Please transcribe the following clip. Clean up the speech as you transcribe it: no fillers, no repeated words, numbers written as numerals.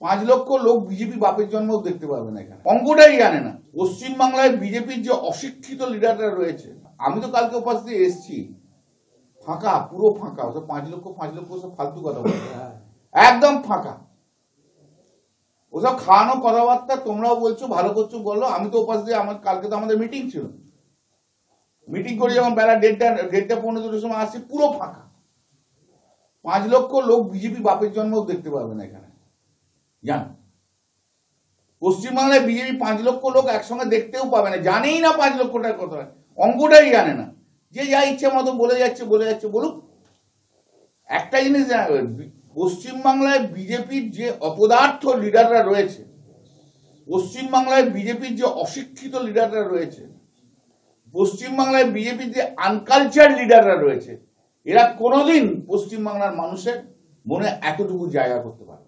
5 লক্ষ লোক বিজেপি বাপের জন্মও দেখতে পাবে না এখানে, অঙ্কটাই জানে না। পশ্চিমবাংলায় বিজেপির যে অশিক্ষিত লিডাররা রয়েছে, আমি তো কালকে উপাস দিয়ে এসছি, ফাঁকা, পুরো ফাঁকা। ওসব 5 লক্ষ সব ফালতু কথা বলে, একদম ফাঁকা। ওসব খাওয়ানো কথাবার্তা। তোমরাও বলছো ভালো করছো, বলো। আমি তো উপাস দিয়ে, আমার কালকে তো আমাদের মিটিং ছিল, মিটিং করে যখন বেলা 1:30-1:15 সময় আসছি, পুরো ফাঁকা। 5 লক্ষ লোক বিজেপি বাপের জন্মও দেখতে পাবে না এখানে, জান। পশ্চিমবাংলায় বিজেপি 5 লক্ষ লোক একসঙ্গে দেখতেও পাবে না, জানেই না 5 লক্ষ টাকার কথা, অঙ্কটাই জানে না। যে যা ইচ্ছে মতো বলে যাচ্ছে বলুক। একটা জিনিস জানা, পশ্চিমবাংলায় বিজেপির যে অপদার্থ লিডাররা রয়েছে, পশ্চিমবাংলায় বিজেপির যে অশিক্ষিত লিডাররা রয়েছে, পশ্চিমবাংলায় বিজেপির যে আনকালচার লিডাররা রয়েছে, এরা কোনোদিন পশ্চিমবাংলার মানুষের মনে এতটুকু জায়গা করতে পারে।